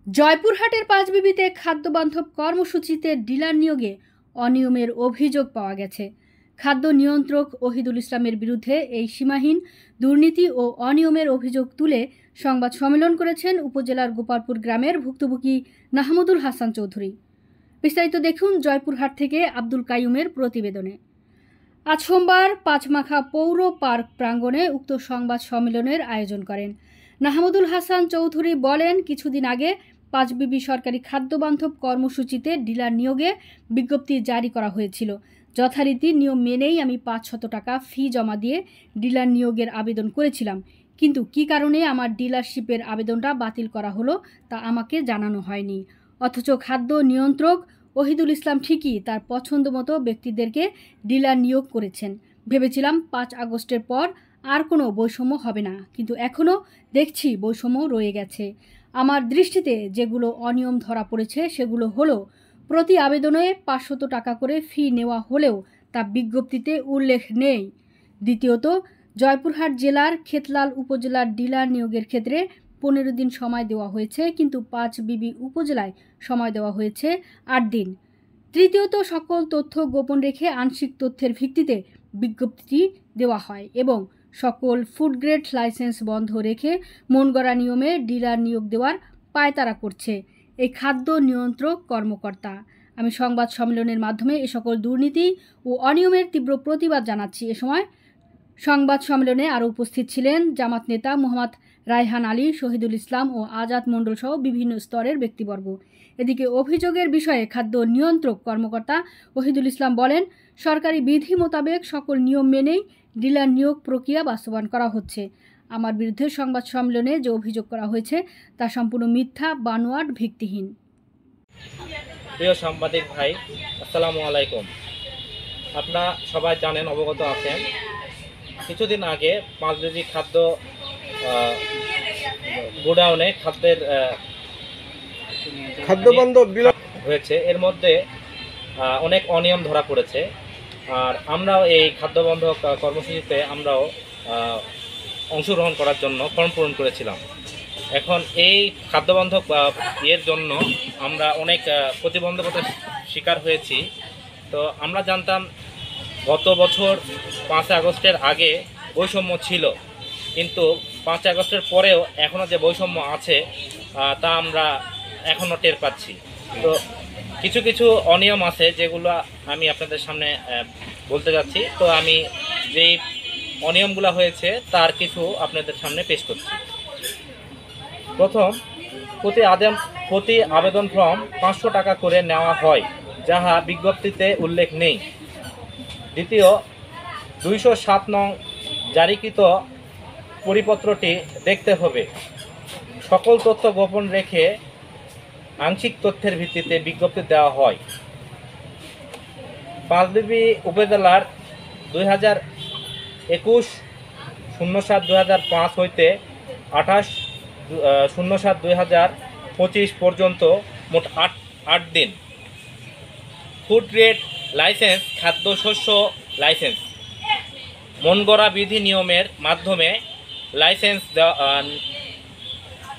জয়পুরহাটের পাঁচবিবিতে খাদ্যবান্ধব কর্মসূচিতে ডিলার নিয়োগে অনিয়মের অভিযোগ পাওয়া গেছে। খাদ্য নিয়ন্ত্রক ওহিদুল ইসলামের বিরুদ্ধে এই সীমাহীন দুর্নীতি ও অনিয়মের অভিযোগ তুলে সংবাদ সম্মেলন করেছেন উপজেলার গোপালপুর গ্রামের ভুক্তভোগী নাহমুদুল হাসান চৌধুরী। বিস্তারিত দেখুন জয়পুরহাট থেকে আব্দুল কাইয়ুমের প্রতিবেদনে। আজ সোমবার পাঁচমাখা পৌর পার্ক প্রাঙ্গণে উক্ত সংবাদ সম্মেলনের আয়োজন করেন। নাহমুদুল হাসান চৌধুরী বলেন, কিছুদিন আগে পাঁচবিবি সরকারি খাদ্যবান্ধব কর্মসূচিতে ডিলার নিয়োগে বিজ্ঞপ্তি জারি করা হয়েছিল। যথারীতি নিয়ম মেনেই আমি 500 টাকা ফি জমা দিয়ে ডিলার নিয়োগের আবেদন করেছিলাম, কিন্তু কী কারণে আমার ডিলারশিপের আবেদনটা বাতিল করা হলো তা আমাকে জানানো হয়নি। অথচ খাদ্য নিয়ন্ত্রক ওহিদুল ইসলাম ঠিকই তার পছন্দ মতো ব্যক্তিদেরকে ডিলার নিয়োগ করেছেন। ভেবেছিলাম 5 আগস্টের পর আর কোনো বৈষম্য হবে না, কিন্তু এখনও দেখছি বৈষম্য রয়ে গেছে। আমার দৃষ্টিতে যেগুলো অনিয়ম ধরা পড়েছে সেগুলো হলো, প্রতি আবেদনে 500 টাকা করে ফি নেওয়া হলেও তা বিজ্ঞপ্তিতে উল্লেখ নেই। দ্বিতীয়ত, জয়পুরহাট জেলার খেতলাল উপজেলার ডিলার নিয়োগের ক্ষেত্রে 15 দিন সময় দেওয়া হয়েছে, কিন্তু পাঁচবিবি উপজেলায় সময় দেওয়া হয়েছে 8 দিন। তৃতীয়ত, সকল তথ্য গোপন রেখে আংশিক তথ্যের ভিত্তিতে বিজ্ঞপ্তি দেওয়া হয় এবং সকল ফুড গ্রেড লাইসেন্স বন্ধ রেখে মনগড়া নিয়মে ডিলার নিয়োগ দেওয়ার পায়তারা করছে এই খাদ্য নিয়ন্ত্রক কর্মকর্তা। আমি সংবাদ সম্মেলনের মাধ্যমে এ সকল দুর্নীতি ও অনিয়মের তীব্র প্রতিবাদ জানাচ্ছি। এ সময় সংবাদ সম্মেলনে আরও উপস্থিত ছিলেন জামাত নেতা মোহাম্মদ রায়হান আলী, শহীদুল ইসলাম ও আজাদ মণ্ডল সহ বিভিন্ন স্তরের ব্যক্তিবর্গ। এদিকে অভিযোগের বিষয়ে খাদ্য নিয়ন্ত্রক কর্মকর্তা ওহিদুল ইসলাম বলেন, সরকারি বিধি মোতাবেক সকল নিয়ম মেনেই ডিলার নিয়োগ প্রক্রিয়া বাস্তবায়ন করা হচ্ছে। আমার বিরুদ্ধে সংবাদ সম্মেলনে যে অভিযোগ করা হয়েছে তা সম্পূর্ণ মিথ্যা, বানোয়াট, ভিত্তিহীন। প্রিয় সাংবাদিক ভাই, আসসালামু আলাইকুম। আপনারা সবাই জানেন, অবগত আছেন, কিছুদিন আগে পাঁচবিবি খাদ্য গোডাউনে খাদ্যবান্ধব হয়েছে। এর মধ্যে অনেক অনিয়ম ধরা পড়েছে। আর আমরাও এই খাদ্যবান্ধব কর্মসূচিতে আমরাও অংশগ্রহণ করার জন্য ফর্ম পূরণ করেছিলাম। এখন এই খাদ্যবান্ধব এর জন্য আমরা অনেক প্রতিবন্ধকতার শিকার হয়েছি। তো আমরা জানতাম গত বছর 5 আগস্টের আগে বৈষম্য ছিল, কিন্তু 5 আগস্টের পরেও এখনও যে বৈষম্য আছে তা আমরা এখনও টের পাচ্ছি। তো কিছু কিছু অনিয়ম আছে যেগুলো আমি আপনাদের সামনে বলতে যাচ্ছি। তো আমি যেই অনিয়মগুলো হয়েছে তার কিছু আপনাদের সামনে পেশ করছি। প্রথম, প্রতি আবেদন ফর্ম 500 টাকা করে নেওয়া হয়, যাহা বিজ্ঞপ্তিতে উল্লেখ নেই। দ্বিতীয়, 207 নং জারিকৃত পরিপত্রটি দেখতে হবে। সকল তথ্য গোপন রেখে আংশিক তথ্যের ভিত্তিতে বিজ্ঞপ্তি দেওয়া হয়। পাঁচবিবি উপজেলার 2021-07-2005 হইতে 28-07-2025 পর্যন্ত মোট 8 দিন ফুড গ্রেড লাইসেন্স, খাদ্যশস্য লাইসেন্স মনগড়া বিধি নিয়মের মাধ্যমে লাইসেন্স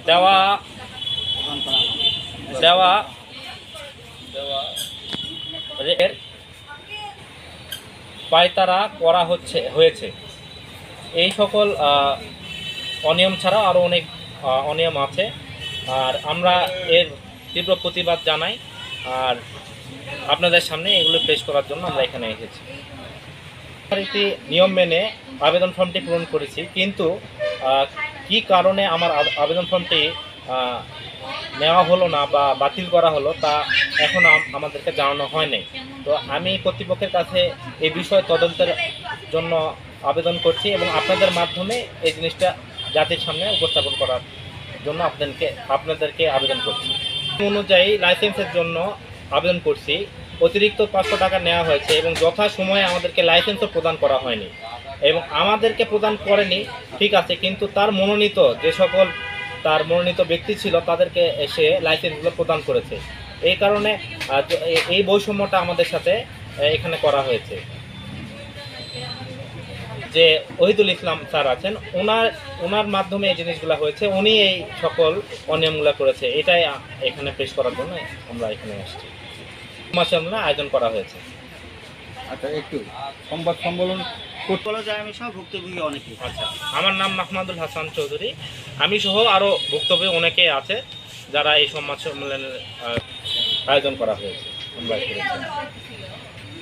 দেওয়া পায়তারা করা হয়েছে। এই সকল অনিয়ম ছাড়াও আরও অনেক অনিয়ম আছে, আর আমরা এর তীব্র প্রতিবাদ জানাই। আর আপনাদের সামনে এগুলো পেশ করার জন্য আমরা এখানে এসেছি। রীতি নিয়ম মেনে আবেদন ফর্মটি পূরণ করেছি, কিন্তু কি কারণে আমার আবেদন ফর্মটি নেওয়া হলো না বা বাতিল করা হলো তা এখন আমাদেরকে জানানো হয়নি। তো আমি কর্তৃপক্ষের কাছে এই বিষয়ে তদন্তের জন্য আবেদন করছি এবং আপনাদের মাধ্যমে এই জিনিসটা জাতির সামনে উপস্থাপন করার জন্য আপনাদেরকে আবেদন করছি। অনুযায়ী লাইসেন্সের জন্য আবেদন করছি, অতিরিক্ত 500 টাকা নেওয়া হয়েছে এবং যথাসময়ে আমাদেরকে লাইসেন্সও প্রদান করা হয়নি এবং আমাদেরকে প্রদান করেনি, ঠিক আছে, কিন্তু তার মনোনীত ব্যক্তি ছিল তাদেরকে এসে লাইসেন্সগুলো প্রদান করেছে। এই কারণে এই বৈষম্যটা আমাদের সাথে এখানে করা হয়েছে। যে ওহিদুল ইসলাম স্যার আছেন, ওনার মাধ্যমে এই জিনিসগুলো হয়েছে, উনি এই সকল অনিয়মগুলো করেছে, এটাই এখানে পেশ করার জন্য আমরা এখানে আসছি। সম্মেলন আয়োজন করা হয়েছে। আচ্ছা, একটু সংবাদ সম্মেলন বলা যায় আমি সব ভুক্তভোগী অনেকে। আচ্ছা, আমার নাম মাহমুদুল হাসান চৌধুরী, আমি সহ আরও ভুক্তভোগী অনেকে আছে যারা এই সংবাদ সম্মেলনের আয়োজন করা হয়েছে। আমরা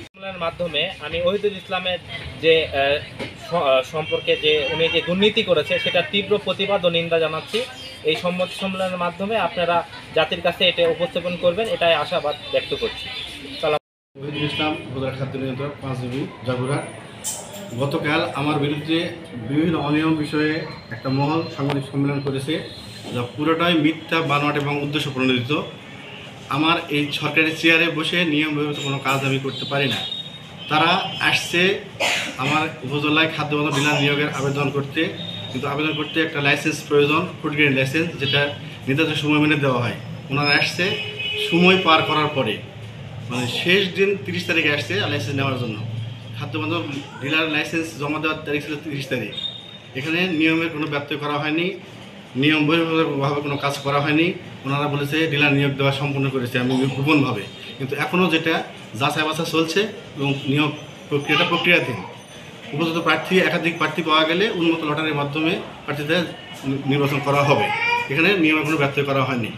সম্মেলনের মাধ্যমে আমি ওহিদুল ইসলামের যে সম্পর্কে যে উনি যে দুর্নীতি করেছে সেটা তীব্র প্রতিবাদ ও নিন্দা জানাচ্ছি। এই সংবাদ সম্মেলনের মাধ্যমে আপনারা জাতির কাছে এটা উপস্থাপন করবেন, এটাই আশাবাদ ব্যক্ত করছি। ওহিদুল ইসলাম, উপজেলা খাদ্য নিয়ন্ত্রক, 5 জুবি, জয়পুরহাট। গতকাল আমার বিরুদ্ধে বিভিন্ন অনিয়ম বিষয়ে একটা মহল সাংবাদিক সম্মেলন করেছে, যা পুরোটাই মিথ্যা, বানোয়াট এবং উদ্দেশ্য প্রণোদিত। আমার এই সরকারি চেয়ারে বসে নিয়ম ব্যবস্থা কোনো কাজ আমি করতে পারি না। তারা আসছে আমার উপজেলায় খাদ্য বান্ধব ডিলার নিয়োগের আবেদন করতে, কিন্তু আবেদন করতে একটা লাইসেন্স প্রয়োজন, ফুড গ্রেড লাইসেন্স, যেটা নির্ধারিত সময় মেনে দেওয়া হয়। ওনারা আসছে সময় পার করার পরে, মানে শেষ দিন 30 তারিখে আসছে লাইসেন্স নেওয়ার জন্য। খাদ্য বান্ধব ডিলার লাইসেন্স জমা দেওয়ার তারিখ ছিল 30 তারিখ। এখানে নিয়মের কোনো ব্যত্যয় করা হয়নি, নিয়ম বহির্ভূতভাবে কোনো কাজ করা হয়নি। ওনারা বলেছে ডিলার নিয়োগ দেওয়া সম্পূর্ণ করেছে আমি গোপনভাবে, কিন্তু এখনও যেটা যাচাই বাছাই চলছে এবং নিয়োগ প্রক্রিয়াটা প্রক্রিয়াধীন। উপযুক্ত প্রার্থী, একাধিক প্রার্থী পাওয়া গেলে উন্মুক্ত লটারির মাধ্যমে প্রার্থীদের নির্বাচন করা হবে। এখানে নিয়মের কোনো ব্যত্যয় করা হয়নি।